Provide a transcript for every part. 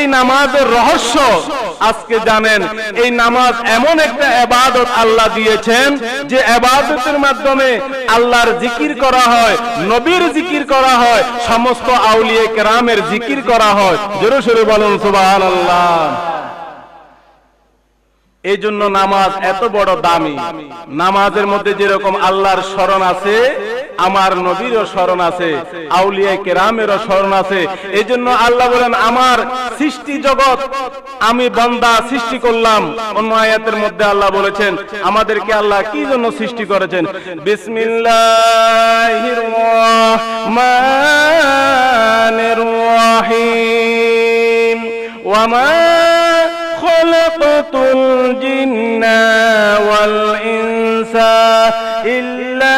এই নামাজের রহস্য আজকে জানেন। এই নামাজ এমন একটা ইবাদত আল্লাহ দিয়েছেন যে ইবাদতের মাধ্যমে আল্লাহর জিকির করা হয়, নবীর জিকির করা হয়, সমস্ত আউলিয়া কেরামের জিকির করা হয়। জোরে সোরে বলুন সুবহানাল্লাহ। এই জন্য নামাজ এত বড় দামি। নামাজের মধ্যে যেরকম আল্লাহর স্মরণ আছে, আমার নবীরও স্মরণ আছে, আউলিয়া কেরামেরও স্মরণ আছে। এই জন্য আল্লাহ বলেন আমার সৃষ্টি জগৎ আমি বান্দা সৃষ্টি করলাম। অন্য আয়াতের মধ্যে আল্লাহ বলেছেন আমাদেরকে আল্লাহ কি জন্য সৃষ্টি করেছেন, বিসমিল্লাহির রহমানির রহিম ওয়ামা খালাকাতুল জিন্না ওয়াল ইনসা ইল্লা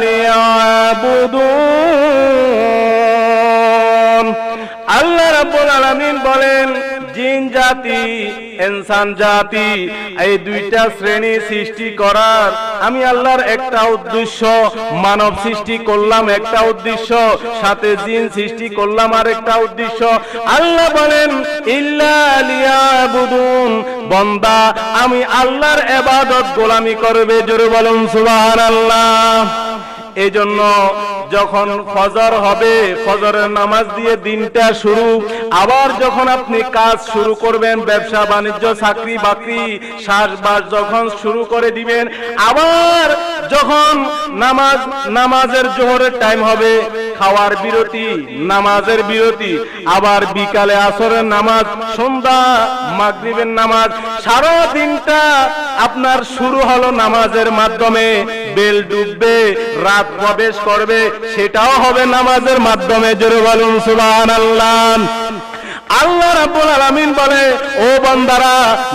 লিয়াবুদুন। আল্লাহ রাব্বুল আলামিন বলেন জিন জাতি ইনসান জাতি এই দুইটা শ্রেণী সৃষ্টি করার আমি আল্লাহর একটা উদ্দেশ্য, মানব সৃষ্টি করলাম একটা উদ্দেশ্য, সাথে জিন সৃষ্টি করলাম আর একটা উদ্দেশ্য। আল্লাহ বলেন ইল্লা লিয়াবুদুন, বান্দা আমি আল্লাহর ইবাদত গোলামি করবে। জোরে বলুন সুবহানাল্লাহ। এই জন্য যখন ফজর হবে, ফজরের নামাজ দিয়ে দিনটা শুরু। আবার যখন আপনি কাজ শুরু করবেন, ব্যবসা বাণিজ্য চাকরি বাকরি চাষবাস যখন শুরু করে দিবেন, আবার যখন নামাজের জোহরের টাইম হবে, খাওয়ার বিরতি, নামাজের বিরতি, আবার বিকালে আসরের নামাজ, সন্ধ্যা মাগরিবের নামাজ, সারা দিনটা আপনার শুরু হলো নামাজের মাধ্যমে। বেল ডুববে, রাত প্রবেশ করবে, সেটাও হবে নামাজের মাধ্যমে। জোরে বলুন সুবহানাল্লাহ। আল্লাহ রাব্বুল আলামিন বলে ও বান্দারা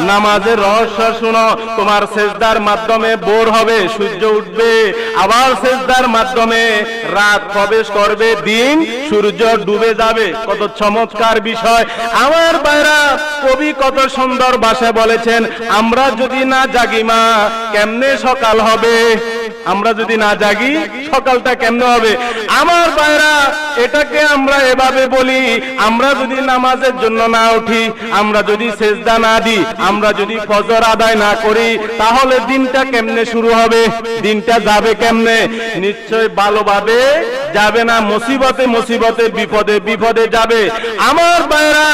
নামাজের রহস্য শুনো। তোমার সেজদার মাধ্যমে ভোর হবে, সূর্য উঠবে, আবার সেজদার মাধ্যমে রাত প্রবেশ করবে, দিন সূর্য ডুবে যাবে। কত চমৎকার বিষয় আমার ভাইরা। কবি কত সুন্দর ভাষায় বলেছেন আমরা যদি না জাগি মা কেমনে সকাল হবে, আমরা যদি না জাগি সকালটা কেমনে হবে। আমার ভাইরা এটাকে আমরা এভাবে বলি, আমরা যদি নামাজের জন্য না উঠি, আমরা যদি সেজদা না দিই, আমরা যদি ফজর আদায় না করি, তাহলে দিনটা কেমনে শুরু হবে, দিনটা যাবে কেমনে? নিশ্চয় ভালোভাবে যাবে না, মুসিবতে মুসিবতে বিপদে বিপদে যাবে। আমার ভাইরা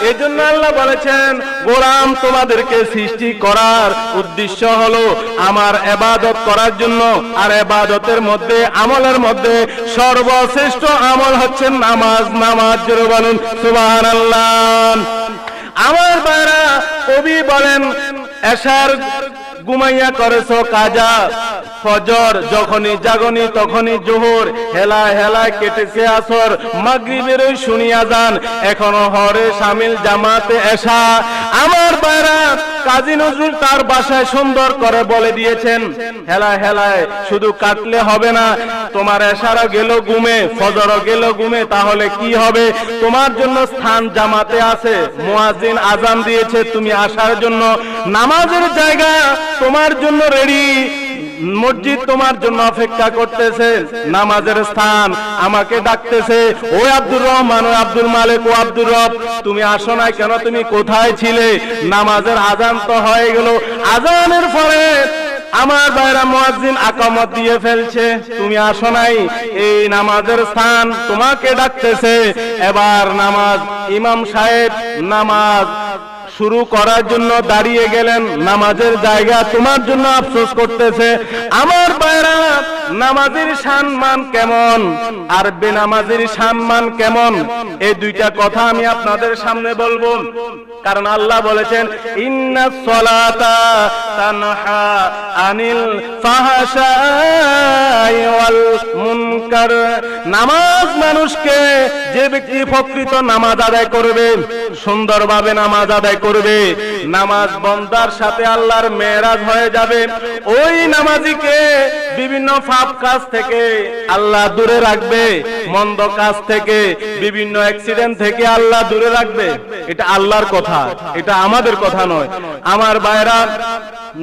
এজন্য আল্লাহ বলেছেন গোলাম তোমাদেরকে সৃষ্টি করার উদ্দেশ্য হলো আমার ইবাদত করার জন্য। আর ইবাদতের মধ্যে আমলের মধ্যে সর্বশ্রেষ্ঠ আমল হচ্ছে নামাজ। নামাজ জোরে বলুন সুবহানাল্লাহ। আমার ভাইরা কবি বলেন এশার ঘুমাইয়া করেছো কাজা, ফজর যখনই জাগনি তখনই জোহর, হেলায় হেলায় কেটেছে আসর, মাগরিবের শুনি আযান, এখনো হরে শামিল জামাতে এশা। আমার ভাইরা কাজী নজরুল তার ভাষায় সুন্দর করে বলে দিয়েছেন হেলায় হেলায় শুধু কাটলে হবে না, তোমার এশারও গেল ঘুমে, ফজরও গেল ঘুমে, তাহলে কি হবে? তোমার জন্য স্থান জামাতে আছে, মুয়াজ্জিন আযান দিয়েছে তুমি আসার জন্য, নামাজের জায়গা তোমার জন্য রেডি, মসজিদ তোমার জন্য অপেক্ষা করতেছে, নামাজের স্থান আমাকে ডাকতেছে। ও আব্দুর রহমান, ও আব্দুল মালিক, ও আব্দুর রব, তুমি আসো নাই কেন? তুমি কোথায় ছিলে? নামাজের আযান তো হয়ে গেল, আযানের পরে আমার ভাইরা মুয়াজ্জিন আকামত দিয়ে ফেলছে, তুমি আসো নাই, এই নামাজের স্থান তোমাকে ডাকতেছে। এবার নামাজ ইমাম সাহেব নামাজ শুরু করার জন্য দাঁড়িয়ে গেলেন, নামাজের জায়গা তোমার জন্য আফসোস করতেছে। আমার ভাইরা নামাজের সম্মান কেমন আর বেনামাজের সম্মান কেমন, এই দুইটা কথা আমি আপনাদের সামনে বলবো। কারণ আল্লাহ বলেছেন ইন্নাস সালাতা তানহা আনিল ফাহশাই ওয়াল মুনকার। নামাজ মানুষকে, যে ব্যক্তি প্রকৃত নামাজ আদায় করবে, সুন্দরভাবে নামাজ আদায় করবে, নামাজ বান্দার সাথে আল্লাহর মেরাজ হয়ে যাবে। ওই নামাজিকে বিভিন্ন পাপ কাজ থেকে আল্লাহ দূরে রাখবে, মন্দ কাজ থেকে বিভিন্ন অ্যাক্সিডেন্ট থেকে আল্লাহ দূরে রাখবে। এটা আল্লাহর কথা, এটা আমাদের কথা নয়। আমার ভাইরা,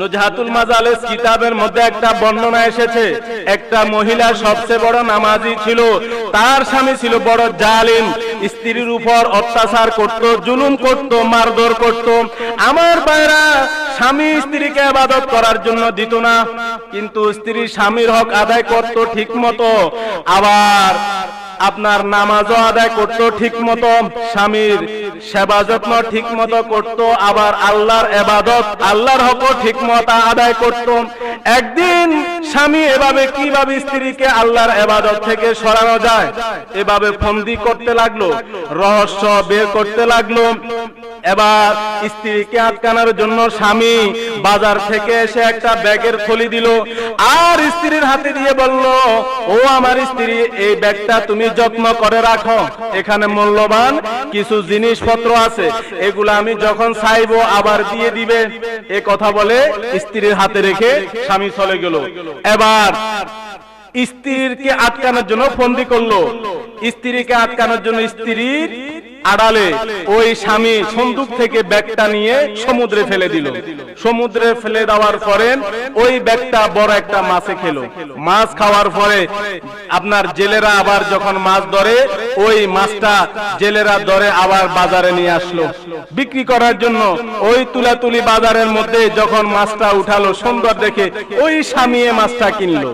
নুজহাতুল মাজালিস কিতাবের মধ্যে একটা বর্ণনা এসেছে, একটা মহিলা সবচেয়ে বড় নামাজি ছিল, তার স্বামী ছিল বড় জালিম, স্ত্রীর উপর অত্যাচার করত, জুলুম করত, মারধর করত। আমার ভাইরা, স্বামী স্ত্রীকে ইবাদত করার জন্য দিত না, কিন্তু স্ত্রী স্বামীর হক আদায় করত ঠিক মতো, আবার আপনার নামাজও আদায় করত ঠিক মতো, স্বামীর সেবা যত্ন ঠিক মতো করত, আবার আল্লাহর ইবাদত, আল্লাহর হকও ঠিক মতো আদায় করত। একদিন স্বামী এভাবে কিভাবে স্ত্রীকে আল্লাহর ইবাদত থেকে সরানো যায় এভাবে ফন্দি করতে লাগলো, রহস্য বের করতে লাগলো। এবার স্ত্রীকে আটকানোর জন্য স্বামী বাজার থেকে এসে একটা ব্যাগের থলি দিল, আর স্ত্রীর হাতে দিয়ে বলল, ও আমার স্ত্রী, এই ব্যাগটা তুমি যত্ন করে রাখো, এখানে মূল্যবান কিছু জিনিসপত্র আছে, এগুলো আমি যখন চাইবো আবার দিয়ে দিবে। এ কথা বলে স্ত্রীর হাতে রেখে স্বামী চলে গেল। এবার স্ত্রীকে আটকানোর জন্য ফন্দি করলো, স্ত্রীকে আটকানোর জন্য স্ত্রীর আড়ালে ওই স্বামী সন্দুক থেকে ব্যাগটা নিয়ে সমুদ্রে ফেলে দিল। সমুদ্রে ফেলে দেওয়ার পরে ওই ব্যাগটা বড় একটা মাছে খেলো। মাছ খাওয়ার পরে আপনার জেলেরা আবার যখন মাছ ধরে, ওই মাছটা জেলেরা ধরে আবার বাজারে নিয়ে আসলো বিক্রি করার জন্য। ওই তুলাতুলি বাজারের মধ্যে যখন মাছটা উঠালো সুন্দর দেখে, ওই স্বামী মাছটা কিনলো।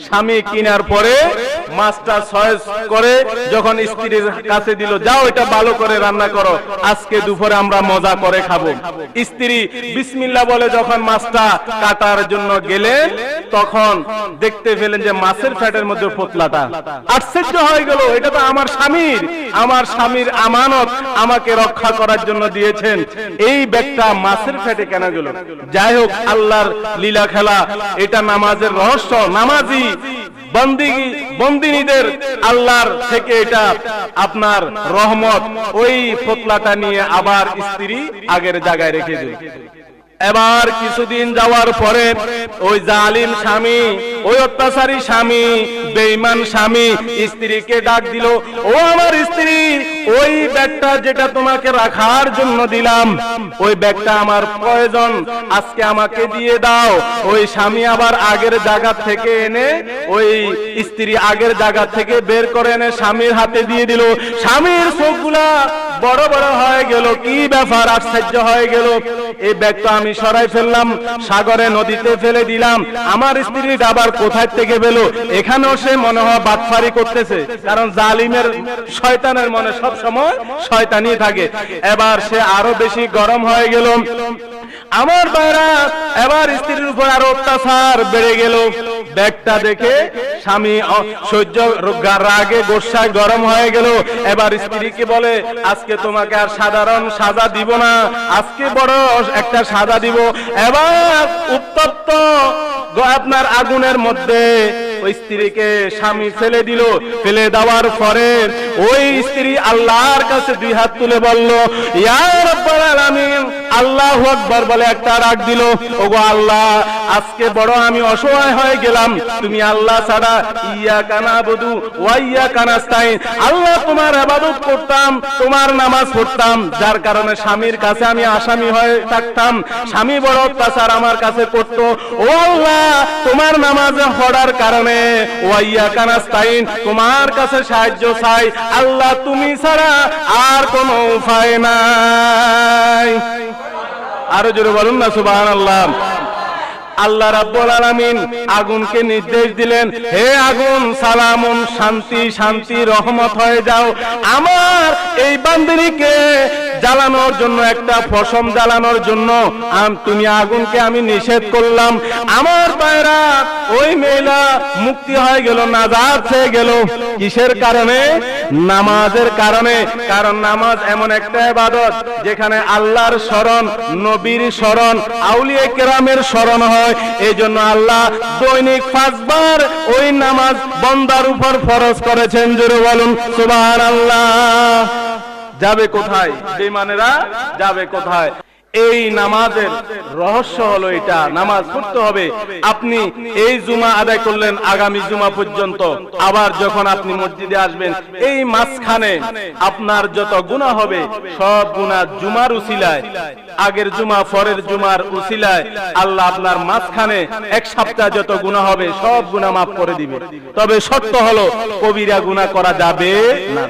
স্বামী কেনার পরে মাছটা চয়েস করে যখন স্ত্রীর কাছে দিল, যাও এটা ভালো করে রান্না করো, আজকে দুপুরে আমরা মজা করে খাবো। স্ত্রী বিসমিল্লাহ বলে যখন মাছটা কাটার জন্য গেলেন, তখন দেখতে পেলেন যে মাছের ফ্যাটের মধ্যে পোতলাটা। আশ্চর্য হয়ে গেল, এটা তো আমার স্বামীর, আমার স্বামীর আমানত, আমাকে রক্ষা করার জন্য দিয়েছেন, এই ব্যাগটা মাছের ফ্যাটে কেন গেল? যাই হোক, আল্লাহর লীলা খেলা, এটা নামাজের রহস্য। নামাজি বন্দিনীদের আল্লাহর থেকে এটা আপনার রহমত। ওই পোতলাটা নিয়ে আবার স্ত্রী আগের জায়গায় রেখে দিল। এবার কিছুদিন যাওয়ার পরে ওই জালিম স্বামী, ওই অত্যাচারী স্বামী, বেঈমান স্বামী স্ত্রীকে ডাক দিল, ও আমার স্ত্রী, ওই ব্যাগটা যেটা তোমাকে রাখার জন্য দিলাম, ওই ব্যাগটা আমার প্রয়োজন, আজকে আমাকে দিয়ে দাও। ওই স্বামী আবার আগের জায়গা থেকে এনে, ওই স্ত্রী আগের জায়গা থেকে বের করে এনে স্বামীর হাতে দিয়ে দিল। স্বামীর চোখগুলা বড় বড় হয়ে গেল, কি ব্যাপার, আশ্চর্য হয়ে গেল। এই ব্যাগটা আমি সরাই ফেললাম, সাগরে নদীতে ফেলে দিলাম, আমার স্ত্রী আবার কোথায় থেকে পেল? এখানেও সে মনে হয় বাটফারি করতেছে, কারণ জালিমের শয়তানের মনে সব সময় শয়তানি থাকে। এবার সে আরো বেশি গরম হয়ে গেল। আমার ভাইরা, এবার স্ত্রীর উপর আরো অত্যাচার বেড়ে গেল। ব্যাগটা দেখে স্বামী সহ্য রাগে গোসায় গরম হয়ে গেল। এবার স্ত্রীকে বলে, আজকে তোমাকে আর সাধারণ সাজা দিব না, আজকে বড় একটা সাজা দিব। এবার উত্তপ্ত আপনার আগুনের মধ্যে ওই স্ত্রীকে স্বামী ফেলে দিল। ফেলে দেওয়ার পরে ওই স্ত্রী আল্লাহর কাছে দুই হাত তুলে বলল, ইয়া রাব্বুল আলামিন, আল্লাহু আকবার বলে একটা ডাক দিল, ওগো আল্লাহ, আজকে বড় আমি অসহায় হয়ে গেলাম, তুমি আল্লাহ ছাড়া ইয়াকা নাবুদু ওয়া ইয়াকা নাস্তাইন, আল্লাহ তোমার ইবাদত করতাম, তোমার নামাজ পড়তাম, যার কারণে স্বামীর কাছে আমি আসামি হয়ে থাকতাম, স্বামী বড় অত্যাচার আমার কাছে করত। ও আল্লাহ, তোমার নামাজে পড়ার কারণে ওয়া ইয়াকা নাস্তাইন, তোমার কাছে সাহায্য চাই, আল্লাহ তুমি ছাড়া আর কোনো উপায় নাই। আরো জোরে বলুন না সুবহানাল্লাহ। আল্লাহ রাব্বুল আলামিন আগুনকে নির্দেশ দিলেন, হে আগুন, সালামুন, শান্তি শান্তি, রহমত হয়ে যাও। আমার এই বান্দিনীকে জ্বালানোর জন্য, একটা পশম জ্বালানোর জন্য তুমি আগুনকে আমি নিষেধ করলাম। আমার ভাইরা, ওই মেয়েরা মুক্তি হয়ে গেল, নাজাত হয়ে গেল। কিসের কারণে? নামাজের কারণে। কারণ নামাজ এমন একটা ইবাদত যেখানে আল্লাহর স্মরণ, নবীর স্মরণ, আউলিয়া কেরামের স্মরণ হয়। এই জন্য আল্লাহ দৈনিক 5 বার ওই নামাজ বান্দার উপর ফরজ করেছেন। জোরে বলুন সুবহানাল্লাহ। যাবে কোথায় বেঈমানেরা? যাবে কোথায়? এই নামাজের রহস্য হলো এটা, নামাজ পড়তে হবে। আপনি এই জুমা আদায় করলেন আগামী জুমা পর্যন্ত, আবার যখন আপনি মসজিদে আসবেন এই মাঝখানে আপনার যত গুনাহ হবে সব গুনাহ জুমার উসিলায়, আগের জুমা পরের জুমার উসিলায় আল্লাহ আপনার মাঝখানে এক সপ্তাহ যত গুনাহ হবে সব গুনাহ মাফ করে দিবে। তবে শর্ত হলো কবিরা গুনাহ করা যাবে না।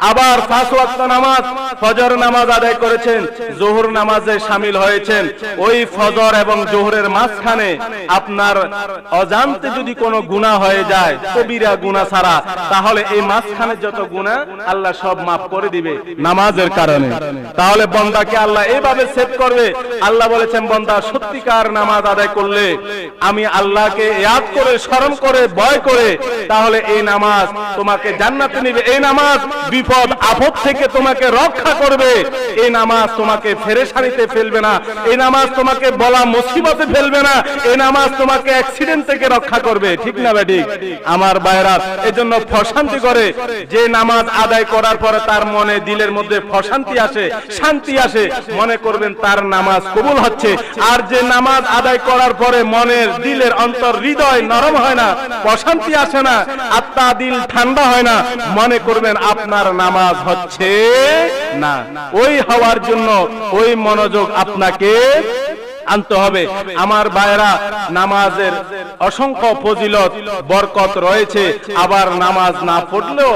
আবার 5 ওয়াক্ত নামাজ, ফজর নামাজ আদায় করেছেন, যোহর নামাজে শামিল হয়েছেন, ওই ফজর এবং যোহরের মাঝখানে আপনার অজান্তে যদি কোনো গুনাহ হয়ে যায় কবিরা গুনাহ ছাড়া, তাহলে এই মাঝখানে যত গুনাহ আল্লাহ সব মাফ করে দিবে নামাজের কারণে। তাহলে বান্দাকে আল্লাহ এইভাবে সেভ করবে। আল্লাহ বলেছেন বান্দা সত্যিকার নামাজ আদায় করলে, আমি আল্লাহকে ইয়াদ করে স্মরণ করে ভয় করে, তাহলে এই নামাজ তোমাকে জান্নাতে নিবে। এই নামাজ বিপদ আপদ থেকে তোমাকে রক্ষা করবে। এই নামাজ তোমাকে ফেরেশানিতে ফেলবে না। এই নামাজ তোমাকে বলা মুসিবতে ফেলবে না। এই নামাজ তোমাকে অ্যাক্সিডেন্ট থেকে রক্ষা করবে। ঠিক না বেটি আমার ভাইরা? এজন্য প্রশান্তি করে যে নামাজ আদায় করার পরে তার মনে দিলের মধ্যে প্রশান্তি আসে, শান্তি আসে, মনে করবেন তার নামাজ কবুল হচ্ছে। আর যে নামাজ আদায় করার পরে মনের দিলের অন্তর হৃদয় নরম হয় না, প্রশান্তি আসে না, আত্মা দিল ঠান্ডা হয় না, মনে করবেন আপনার নামাজ হচ্ছে না। ওই হওয়ার জন্য ওই মনোযোগ আপনাকে আনতে হবে। আমার ভাইরা, নামাজের অসংখ্য ফজিলত বরকত রয়েছে। আবার নামাজ না পড়লেও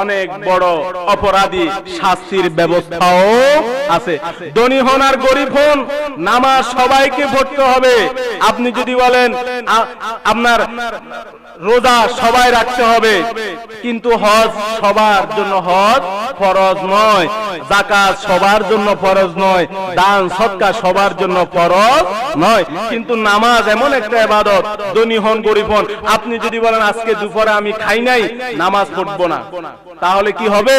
অনেক বড় অপরাধী শাস্তির ব্যবস্থাও আছে। ধনী হন আর গরিব হন, নামাজ সবাইকে পড়তে হবে। আপনি যদি বলেন আপনার রোজা সবাই রাখতে হবে, কিন্তু হজ সবার জন্য হজ ফরজ নয়, যাকাত সবার জন্য ফরজ নয়, দান সদকা সবার জন্য ফরজ নয়। কিন্তু নামাজ এমন একটা ইবাদত, ধনী হন গরিব হন, আপনি যদি বলেন আজকে দুপুরে আমি খাই নাই, নামাজ পড়বো না, তাহলে কি হবে?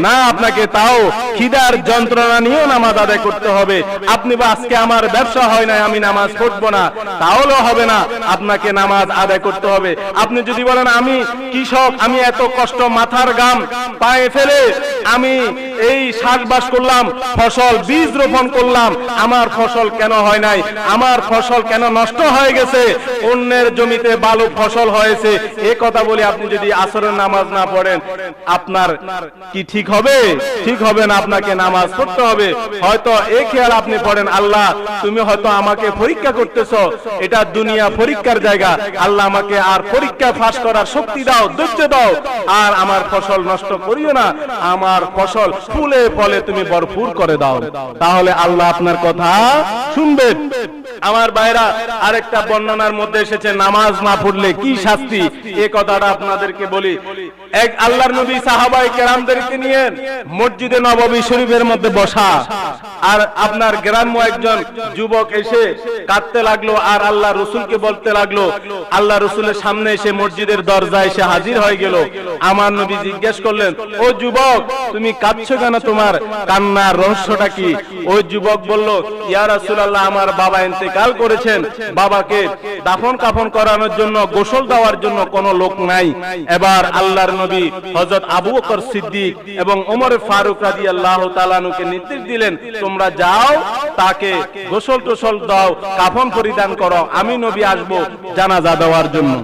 না, আপনাকে তাও খিদার যন্ত্রণা নিয়েও নামাজ আদায় করতে হবে। আপনি বা আজকে আমার ব্যবসা হয় নাই, আমি নামাজ পড়বো না, তাহলেও হবে না, আপনাকে নামাজ আদায় করতে হবে। আপনি যদি বলেন আমি কৃষক, আমি এত কষ্ট মাথার ঘাম পায়ে ফেলে আমি এই চাষবাস করলাম, ফসল বীজ রোপণ করলাম, আমার ফসল কেন হয় নাই, আমার ফসল কেন নষ্ট হয়ে গেছে, অন্যের জমিতে ভালো ফসল হয়েছে, এই কথা বলে আপনি যদি আসরের নামাজ না পড়েন, আপনার কি ঠিক হবে? ঠিক হবে না। আপনাকে নামাজ পড়তে হবে। হয়তো এই খেয়াল আপনি পড়েন, আল্লাহ তুমি হয়তো আমাকে পরীক্ষা করতেছো, এটা দুনিয়া পরীক্ষার জায়গা, আল্লাহ আমাকে আর পরীক্ষা পাস করার শক্তি দাও, ধৈর্য দাও, আর আমার ফসল নষ্ট করিও না, আমার ফসল ফুলে ফলে তুমি ভরপুর করে দাও, তাহলে আল্লাহ আপনার কথা শুনবেন। আমার ভাইরা, আরেকটা বর্ণনার মধ্যে এসেছে নামাজ না পড়লে কি শাস্তি, এই কথাটা আপনাদেরকে বলি। এক আল্লাহর নবী সাহাবায়ে কেরামদেরকে নিয়ে মসজিদে নববী শরীফের মধ্যে বসা, আর আপনার গ্রাম্য একজন যুবক এসে কাঁদতে লাগলো, আর আল্লাহ রসুলকে বলতে লাগলো। আল্লাহ রসুলের সামনে এসে মসজিদের দরজায় এসে হাজির হয়ে গেল। আমার নবী জিজ্ঞেস করলেন, ও যুবক তুমি কাঁদছো কেন, তোমার কান্নার রহস্যটা কি? ওই যুবক বলল, ইয়া রাসূলুল্লাহ আমার বাবা ইন্তেকাল করেছেন, বাবাকে দাফন কাফন করানোর জন্য গোসল দেওয়ার জন্য কোনো লোক নাই। এবার আল্লাহর নবী হযরত আবু বকর সিদ্দিক এবং ওমর ফারুক রাদিয়াল্লাহু তাআলা আনহুকে নির্দেশ দিলেন, তোমরা যাও তাকে গোসল টোসল দাও, কাফন পরিধান করো, আমি নবী আসব জানাজা দেওয়ার জন্য।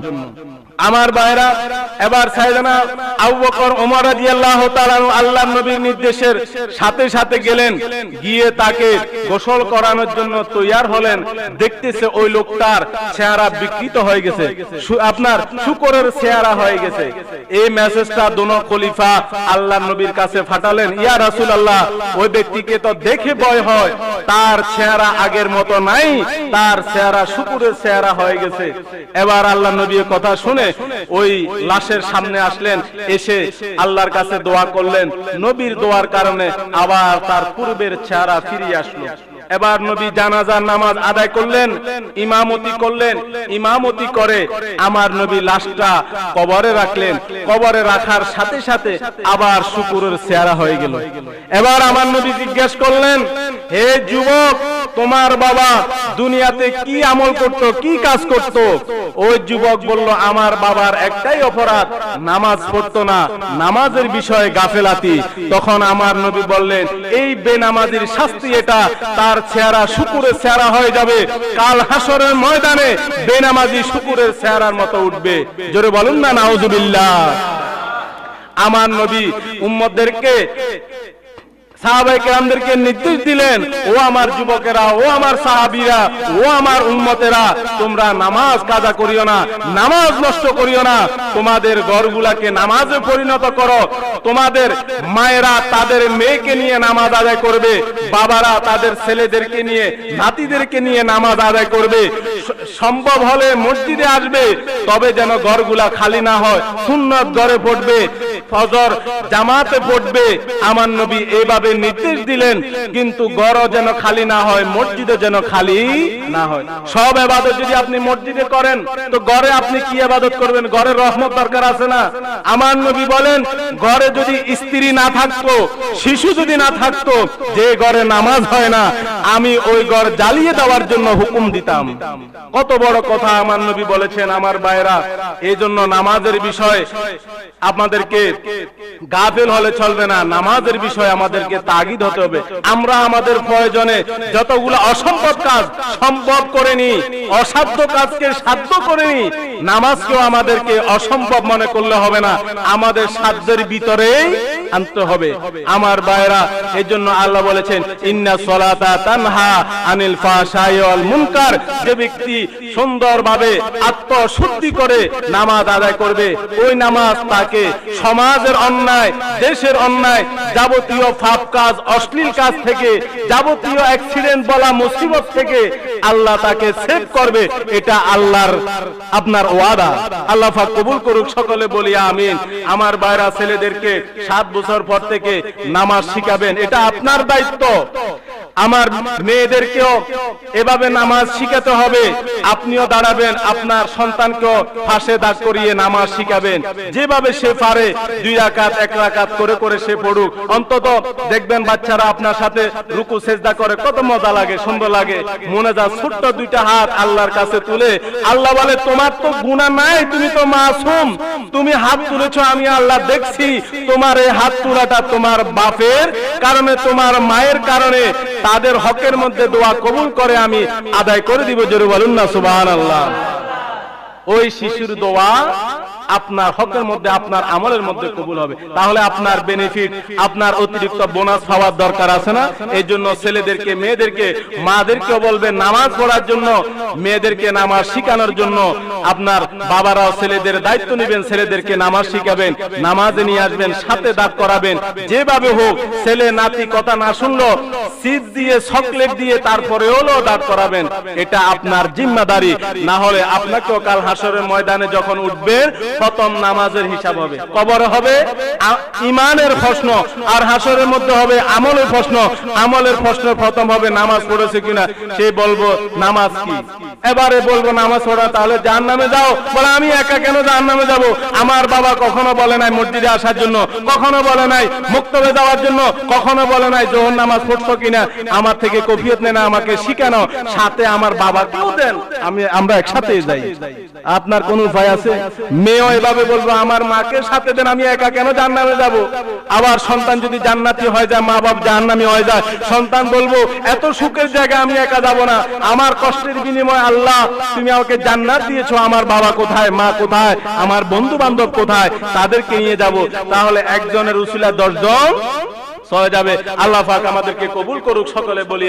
আমার ভাইরা, এবার সাইয়েদনা আবু বকর ওমর রাদিয়াল্লাহু তাআলা আল্লাহর নবীর নির্দেশের সাথে সাথে গেলেন, গিয়ে তাকে গোসল করানোর জন্য তৈয়ার হলেন। দেখতেছে ওই লোকটার চেহারা বিকৃত হয়ে গেছে, আপনার শুকরের চেহারা হয়ে গেছে। এই মেসেজটা দোনো খলিফা আল্লাহর নবীর কাছে পাঠালেন, ইয়া রাসূলুল্লাহ ওই ব্যক্তিকে তো দেখে ভয় হয়, তার চেহারা আগের মতো নাই, তার চেহারা শুকরের চেহারা হয়ে গেছে। এবার আল্লাহর নবীর কথা শুনে ওই লাশের সামনে আসলেন, এসে আল্লাহর কাছে দোয়া করলেন। নবীর দোয়ার কারণে আবার তার পূর্বের চেহারা ফিরে আসলো। এবার নবী জানাজার নামাজ আদায় করলেন, ইমামতি করলেন। ইমামতি করে আমার নবী লাশটা কবরে রাখলেন। কবরে রাখার সাথে সাথে আবার শুকরের চেহারা হয়ে গেল। এবার আমার নবী জিজ্ঞেস করলেন, হে যুবক তোমার বাবা দুনিয়াতে কি আমল করত, কি কাজ করত? ওই যুবক বলল, আমার বাবার একটাই অপরাধ, নামাজ পড়তো না, নামাজের বিষয়ে গাফেলাতি। তখন আমার নবী বললেন, এই বেনামাজির শাস্তি এটা, তার চেহারা শুকুরের চেহারা হয়ে যাবে, কাল হাসরের ময়দানে বেনামাজি শুকুরের চেহারার মতো উঠবে। জোরে বলুন না নাউজুবিল্লাহ। আমার নবী উম্মতদেরকে, সাহাবায়ে কেরামদেরকে নির্দেশ দিলেন, ও আমার যুবকেরা, ও আমার সাহাবীরা, ও আমার উম্মতেরা, তোমরা নামাজ কাজা করিও না, নামাজ নষ্ট করিও না, তোমাদের ঘরগুলাকে নামাজে পরিণত করো। তোমাদের মায়েরা তাদের মেয়েকে নিয়ে নামাজ আদায় করবে, বাবারা তাদের ছেলেদেরকে নিয়ে, নাতিদেরকে নিয়ে নামাজ আদায় করবে। সম্ভব হলে মসজিদে আসবে, তবে যেন ঘরগুলা খালি না হয়, সুন্নত ঘরে পড়বে, ফজর জামাতে পড়বে। আমার নবী এইভাবে নির্দেশ দিলেন, কিন্তু ঘর যেন খালি না হয়, মসজিদে যেন খালি না হয়। সব ইবাদত যদি আপনি মসজিদে করেন, তো ঘরে আপনি কি ইবাদত করবেন? ঘরের রহমত দরকার আছে না? আমার নবী বলেন, ঘরে যদি স্ত্রী না থাকতো, শিশু যদি না থাকতো, যে ঘরে নামাজ হয় না, আমি ওই ঘর জ্বালিয়ে দেওয়ার জন্য হুকুম দিতাম। কত বড় কথা আমার নবী বলেছেন। আমার ভাইরা, এই জন্য নামাজের বিষয় আপনাদেরকে গাফেল হলে চলবে না, নামাজের বিষয়ে আমাদেরকে তাগিদ হতে হবে। আমরা আমাদের প্রয়োজনে যতগুলো অসম্ভব কাজ সম্ভব করে নি, অসাধ্য কাজকে সাধ্য করে নি, নামাজকেও আমাদেরকে অসম্ভব মনে করলে হবে না, আমাদের সাধ্যের ভিতরেই আনতে হবে। আমার ভাইরা, এই জন্য আল্লাহ বলেছেন, ইন্না সলাতা তানহা আনিল ফাহশাই ওয়াল মুনকার। যে ব্যক্তি সুন্দরভাবে আত্মশুদ্ধি করে নামাজ আদায় করবে, ওই নামাজ তাকে সমাজের অন্যায়, দেশের অন্যায়, যাবতীয় পাপ কাজ, অশ্লীল কাজ থেকে, যাবতীয় অ্যাক্সিডেন্ট বলা মুসিবত থেকে আল্লাহ তাকে সেভ করবে। এটা আল্লাহর আপনার ওয়াদা। আল্লাহ পাক কবুল করুক, সকলে বলি আমিন। আমার ভাইরা, ছেলেদেরকে 7 বছর পর থেকে নামাজ শিখাবেন, এটা আপনার দায়িত্ব। আমার মেয়েদেরকেও এভাবে নামাজ শিখাতে হবে। আপনিও দাঁড়াবেন, আপনার সন্তানকেও পাশে দাঁড় করিয়ে নামাজ শিখাবেন। যেভাবে সে পারে 2 রাকাত 1 রাকাত করে করে সে পড়ুক। অন্তত দেখবেন বাচ্চারা আপনার সাথে রুকু সেজদা করে, কত মজা লাগে, সুন্দর লাগে। মনে যা ছোট্ট 2টা হাত আল্লাহর কাছে তুলে, আল্লাহ বলে, তোমার তো গুনাহ নাই, তুমি তো মাসুম, তুমি হাত তুলেছো, আমি আল্লাহ দেখছি। তোমার এই হাত তোলাটা তোমার বাপের কারণে, তোমার মায়ের কারণে, তাদের হকের মধ্যে দোয়া কবুল করে আমি আদায় করে দিব। জোরে বলুন না সুবহানাল্লাহ। ওই শিশুর দোয়া আপনার হকের মধ্যে, আপনার আমলের মধ্যে কবুল হবে। তাহলে আপনার বেনিফিট, আপনার অতিরিক্ত বোনাস পাওয়ার দরকার আছে না? এই জন্য ছেলেদেরকে, মেয়েদেরকে, মাদেরকেও বলবেন নামাজ পড়ার জন্য, মেয়েদেরকে নামাজ শিখানোর জন্য। আপনার বাবারাও ছেলেদের দায়িত্ব নেবেন, ছেলেদেরকে নামাজ শিখাবেন, নামাজে নিয়ে আসবেন, সাথে দাঁড় করাবেন। যেভাবে হোক, ছেলে নাতি কথা না শুনলো, সিট দিয়ে, চকলেট দিয়ে, তারপরে হলো দাঁড় করাবেন। এটা আপনার জিম্মাদারি। না হলে আপনাকেও কাল হাসরের ময়দানে যখন উঠবেন, প্রথম নামাজের হিসাব হবে, কবরে হবে ইমানের প্রশ্ন, আর হাসরের মধ্যে হবে আমলের প্রশ্ন। আমলের প্রশ্ন প্রথম হবে নামাজ পড়েছে কিনা। সে বলবো নামাজ কি, এবারে বলবো নামাজ পড়া, তাহলে জাহান্নামে যাও। বলে, আমি একা কেন জাহান্নামে যাব? আমার বাবা কখনো বলে নাই মসজিদে আসার জন্য, কখনো বলে নাই মুক্তবে যাওয়ার জন্য, কখনো বলে নাই জোহর নামাজ পড়ছো কিনা, আমার থেকে কফিয়ত নেন, আমাকে শিখানো, সাথে আমার বাবাকেও দেন, আমরা একসাথে যাই। আপনার কোন উপায় আছে? মেয়েও এভাবে বলবো, আমার মাকে সাথে দেন, আমি একা কেন জান্নাতে যাব? আবার সন্তান যদি জান্নাতি হয়ে যায়, মা বাপ জাহান্নামী হয়ে যায়, সন্তান বলবো, এত সুখের জায়গা আমি একা যাব না, আমার কষ্টের বিনিময়ে আল্লাহ তুমি আমাকে জান্নাত দিয়েছো, আমার বাবা কোথায়, মা কোথায়, আমার বন্ধু বান্ধব কোথায়, তাদেরকে নিয়ে যাব। তাহলে একজনের উসিলা 10 জন হয়ে যাবে। আল্লাহ পাক আমাদেরকে কবুল করুক, সকলে বলি।